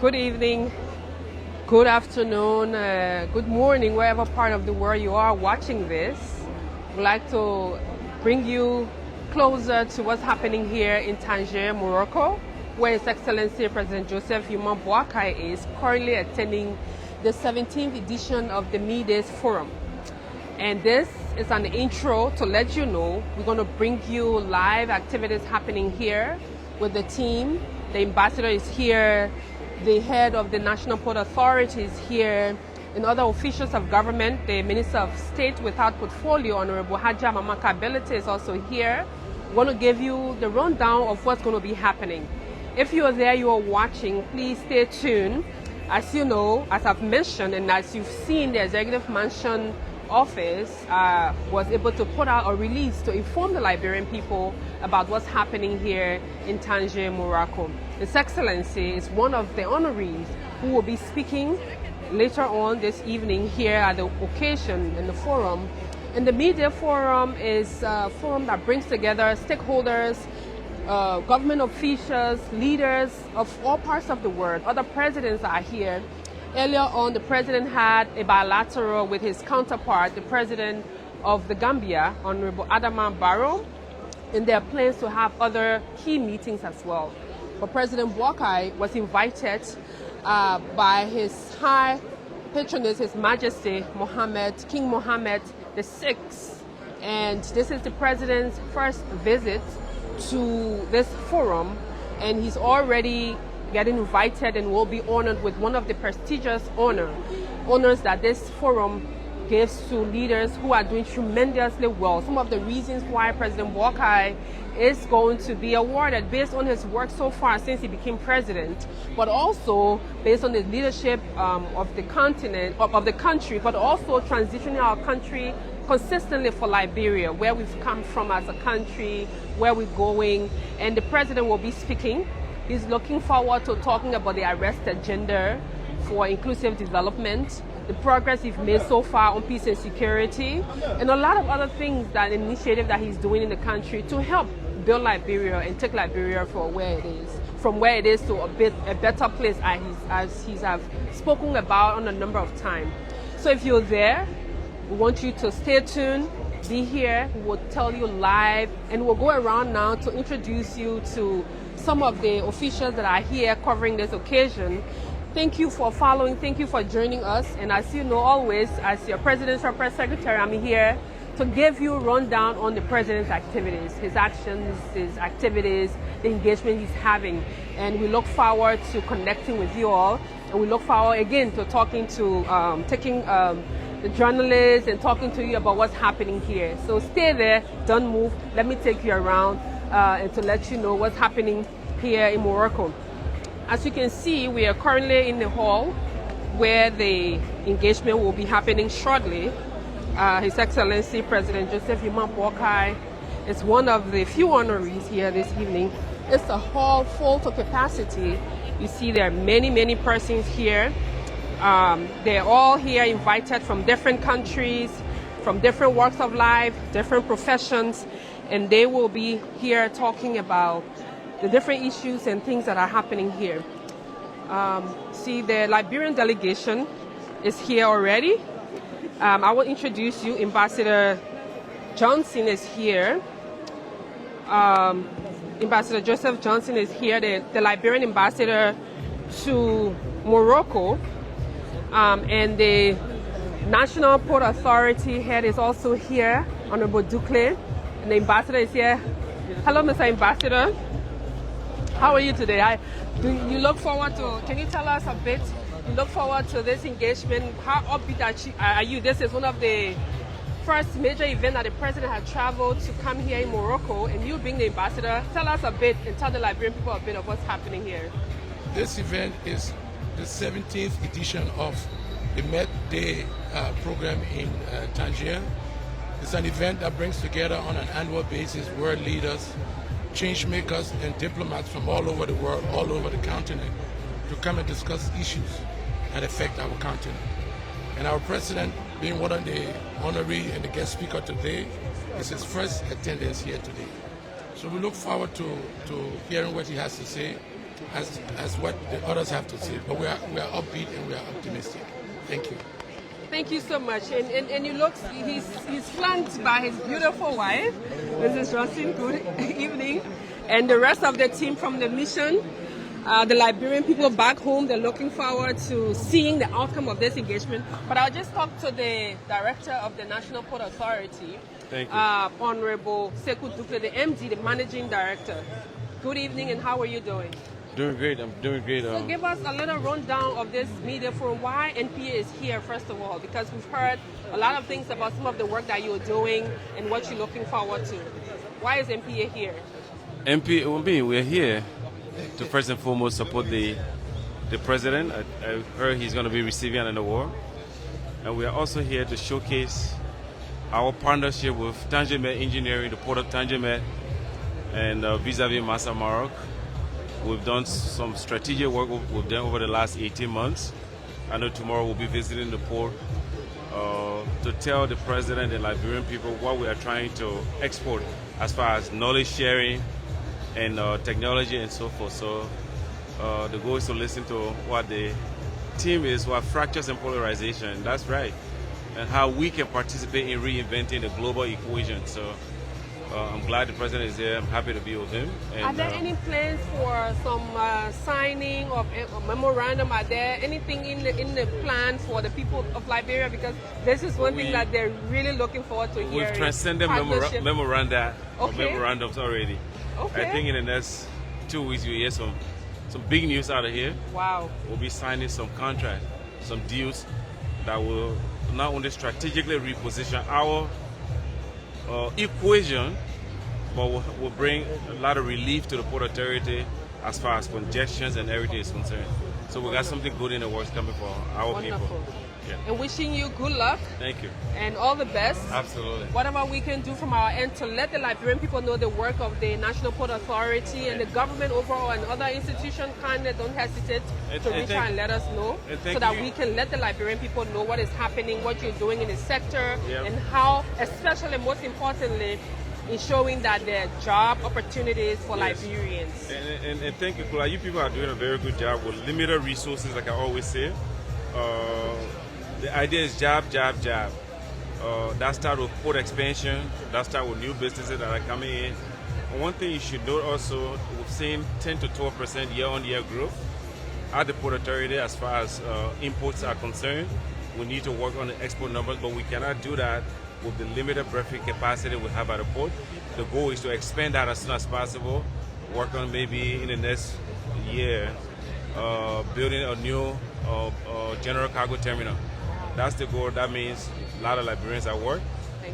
Good evening, good afternoon, good morning, wherever part of the world you are watching this. We'd like to bring you closer to what's happening here in Tangier, Morocco, where His Excellency President Joseph Boakai is currently attending the 17th edition of the MEDays Forum. And this is an intro to let you know we're going to bring you live activities happening here with the team. The ambassador is here, the head of the National Port Authority is here, and other officials of government. The Minister of State without portfolio, Honorable Haja Mamaka Belete, is also here. We're going to give you the rundown of what's going to be happening. If you are there, you are watching, please stay tuned. As you know, as I've mentioned, and as you've seen, the Executive Mansion office was able to put out a release to inform the Liberian people about what's happening here in Tangier, Morocco. His Excellency is one of the honorees who will be speaking later on this evening here at the occasion in the forum. And the MEDays Forum is a forum that brings together stakeholders, government officials, leaders of all parts of the world. Other presidents are here. Earlier on, the president had a bilateral with his counterpart, the president of the Gambia, Honorable Adama Barrow, and there are plans to have other key meetings as well. But President Boakai was invited by His High Patroness, His Majesty King Mohammed VI, and this is the president's first visit to this forum, and he's already getting invited and will be honored with one of the prestigious honors that this forum gives to leaders who are doing tremendously well. Some of the reasons why President Boakai is going to be awarded based on his work so far since he became president, but also based on his leadership of the continent, of the country, but also transitioning our country consistently for Liberia, where we've come from as a country, where we're going, and the president will be speaking. He's looking forward to talking about the arrest agenda for inclusive development, the progress we've made so far on peace and security, and a lot of other things, that initiative that he's doing in the country to help build Liberia and take Liberia from where it is to a better place, as he's have spoken about on a number of times. So if you're there, we want you to stay tuned, be here. We'll tell you live, and we'll go around now to introduce you to some of the officials that are here covering this occasion. Thank you for following, thank you for joining us, and as you know, always, as your Presidential Press Secretary, I'm here to give you a rundown on the President's activities, his actions, his activities, the engagement he's having, and we look forward to connecting with you all, and we look forward again to talking to, the journalists and talking to you about what's happening here. So stay there, don't move, let me take you around and to let you know what's happening here in Morocco. As you can see, we are currently in the hall where the engagement will be happening shortly. His Excellency President Joseph Boakai is one of the few honorees here this evening. It's a hall full to capacity. You see there are many persons here. They're all here invited from different countries, from different walks of life, different professions, and they will be here talking about the different issues and things that are happening here. See, the Liberian delegation is here already. I will introduce you. Ambassador Johnson is here. Ambassador Joseph Johnson is here, the Liberian ambassador to Morocco. And the National Port Authority head is also here, Honorable Ducle, and the ambassador is here. Hello, Mr. Ambassador. How are you today? Do you look forward to, can you tell us a bit, you look forward to this engagement? How upbeat are you? This is one of the first major events that the president had traveled to come here in Morocco, and you being the ambassador, tell us a bit and tell the Liberian people a bit of what's happening here. This event is the 17th edition of the MEDays program in Tangier. It's an event that brings together on an annual basis world leaders, change makers, and diplomats from all over the world, all over the continent, to come and discuss issues that affect our continent. And our president, being one of the honoree and the guest speaker today, is his first attendance here today. So we look forward to hearing what he has to say as what the others have to say. But we are upbeat and we are optimistic. Thank you. Thank you so much. And you look, he's flanked by his beautiful wife, Mrs. Johnson. Good evening. And the rest of the team from the mission, the Liberian people back home, they're looking forward to seeing the outcome of this engagement. But I'll just talk to the director of the National Port Authority, Thank you. Honorable Sekou Dukle, the MD, the managing director. Good evening, and how are you doing? Doing great. I'm doing great. So give us a little rundown of this media forum. Why NPA is here, first of all, because we've heard a lot of things about some of the work that you're doing and what you're looking forward to. Why is NPA here? We're here to first and foremost support the president. I heard he's going to be receiving an award. And we are also here to showcase our partnership with Tangier Engineering, the Port of Tangier, and vis-a-vis Massa Morocco. We've done some strategic work with them over the last 18 months. I know tomorrow we'll be visiting the port to tell the president and Liberian people what we are trying to export as far as knowledge sharing and technology and so forth. So the goal is to listen to what the theme is, what fractures and polarization, that's right, and how we can participate in reinventing the global equation. So I'm glad the president is there. I'm happy to be with him. And, are there any plans for some signing of a memorandum? Are there anything in the plan for the people of Liberia? Because this is one thing that they're really looking forward to hearing. We've transcended memorandums already. Okay. I think in the next 2 weeks you'll hear some big news out of here. Wow. We'll be signing some contracts, some deals that will not only strategically reposition our equation, but will bring a lot of relief to the Port Authority as far as congestions and everything is concerned. So we got something good in the works coming for our people. Yeah. And wishing you good luck. Thank you. And all the best. Absolutely. Whatever we can do from our end to let the Liberian people know the work of the National Port Authority and the government overall and other institutions, don't hesitate to reach out and let us know so that we can let the Liberian people know what is happening, what you're doing in the sector, and how, especially most importantly, in showing that there are job opportunities for Liberians. And thank you, Kula. You people are doing a very good job with limited resources, like I always say. The idea is job. That starts with port expansion. That starts with new businesses that are coming in. And one thing you should note also, we've seen 10 to 12% year-on-year growth at the Port Authority as far as imports are concerned. We need to work on the export numbers, but we cannot do that with the limited berthing capacity we have at the port. The goal is to expand that as soon as possible, work on maybe in the next year, building a new general cargo terminal. That's the goal. That means a lot of Liberians at work,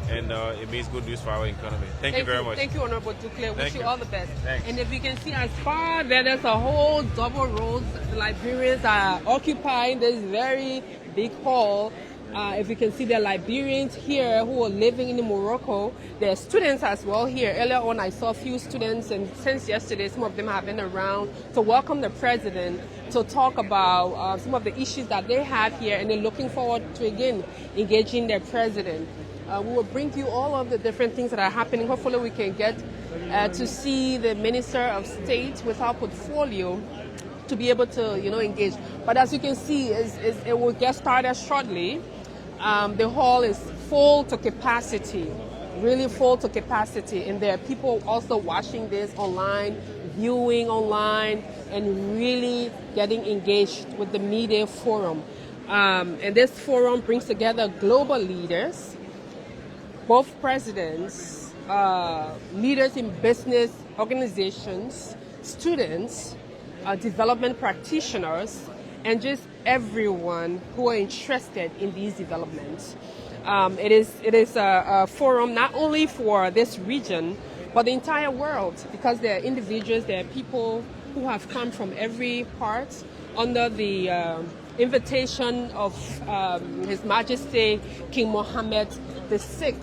and it means good news for our economy. Thank you very much. Thank you, Honorable Dukle. Wish you all the best. Thanks. And if you can see as far there's a whole double road the Liberians are occupying this very big hall. If you can see, there are Liberians here who are living in Morocco. There are students as well here. Earlier on, I saw a few students, and since yesterday, some of them have been around to welcome the president, to talk about some of the issues that they have here, and they're looking forward to, again, engaging their president. We will bring you all of the different things that are happening. Hopefully, we can get to see the Minister of State with our portfolio to be able to, engage. But as you can see, it will get started shortly. The hall is full to capacity, really full to capacity, and there are people also watching this online, viewing online, and really getting engaged with the MEDays Forum. And this forum brings together global leaders, both presidents, leaders in business organizations, students, development practitioners, and just everyone who are interested in these developments. It is a forum not only for this region, but the entire world, because there are individuals, there are people who have come from every part under the invitation of His Majesty King Mohammed VI.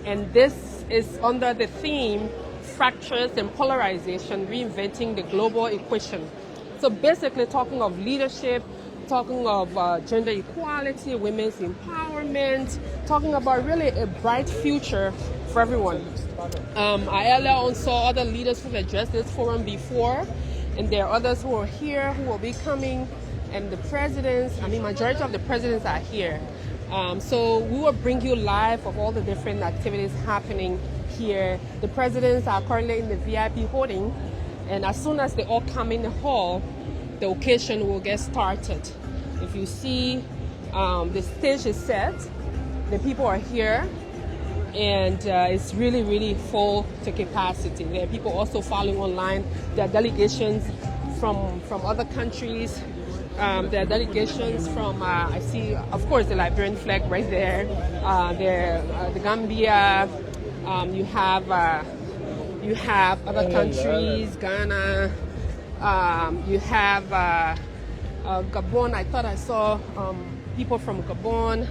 And this is under the theme, Fractures and Polarization, Reinventing the Global Equation. So basically talking of leadership, talking of gender equality, women's empowerment, talking about really a bright future for everyone. I earlier on saw other leaders who've addressed this forum before, and there are others who are here who will be coming, and the presidents, majority of the presidents are here. So we will bring you live of all the different activities happening here. The presidents are currently in the VIP holding, and as soon as they all come in the hall, the occasion will get started. If you see, the stage is set, the people are here, and it's really, really full to capacity. There are people also following online. There are delegations from other countries. There are delegations from, I see, of course, the Liberian flag right there. The Gambia. You have other countries, Ghana. You have Gabon. I thought I saw people from Gabon,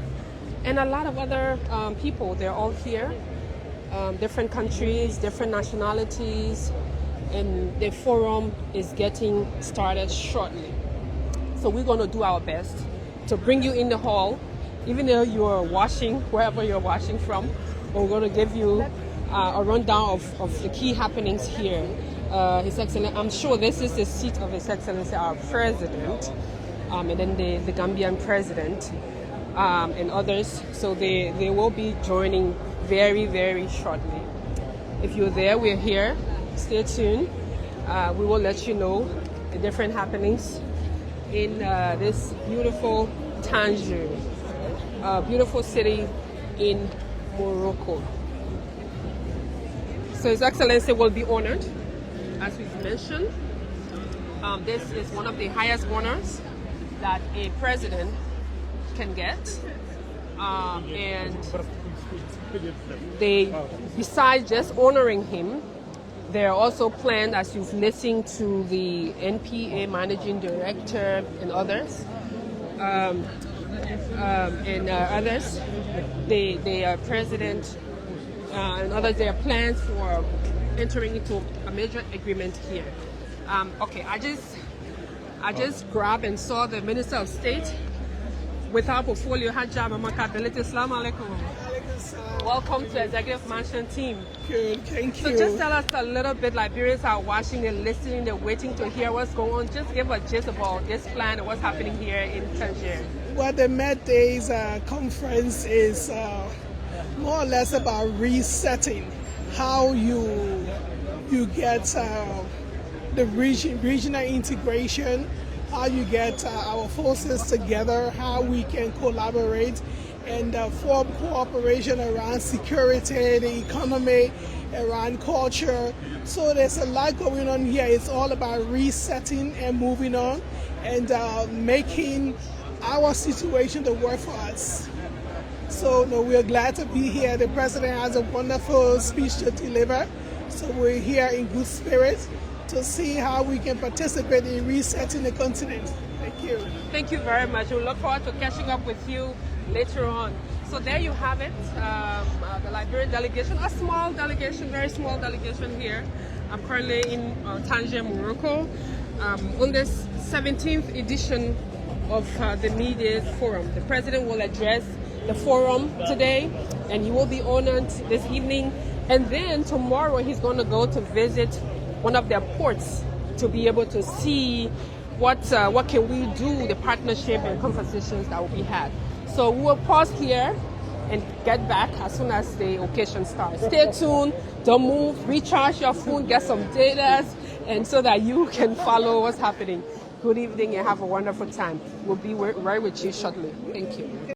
and a lot of other people. They're all here. Different countries, different nationalities, and the forum is getting started shortly. So we're going to do our best to bring you in the hall, even though you're watching, wherever you're watching from. We're going to give you a rundown of the key happenings here. His Excellency, I'm sure this is the seat of His Excellency, our President, and then the Gambian President, and others. So they will be joining very, very shortly. If you're there, we're here. Stay tuned. We will let you know the different happenings in this beautiful Tangier, beautiful city in Morocco. So His Excellency will be honored, as we've mentioned. This is one of the highest honors that a president can get. And besides just honoring him, there are also plans, as you've listened to the NPA Managing Director and others, the President and others, there are plans for entering into a major agreement here. Okay, I just grabbed and saw the Minister of State with our portfolio, Hajja Mamakability. Assalamu alaikum. Welcome to the Executive Mansion team. Good, thank you. So just tell us a little bit, Liberians are watching and listening, they're waiting to hear what's going on. Just give a gist about this plan and what's happening here in Tangier. Well, the MEDays conference is more or less about resetting how you get the regional integration, how you get our forces together, how we can collaborate and form cooperation around security, the economy, around culture. So there's a lot going on here. It's all about resetting and moving on and making our situation to work for us. So we're glad to be here. The President has a wonderful speech to deliver. So we're here in good spirit to see how we can participate in resetting the continent. Thank you. Thank you very much. We look forward to catching up with you later on. So there you have it, the Liberian delegation, a small delegation, very small delegation here. I'm currently in Tangier, Morocco, on this 17th edition of the MEDays Forum. The President will address the forum today, and he will be honored this evening. And then tomorrow he's going to go to visit one of their ports to be able to see what can we do, the partnership and conversations that will be had. So we will pause here and get back as soon as the occasion starts. Stay tuned, don't move, recharge your phone, get some data, and so that you can follow what's happening. Good evening and have a wonderful time. We'll be right with you shortly. Thank you.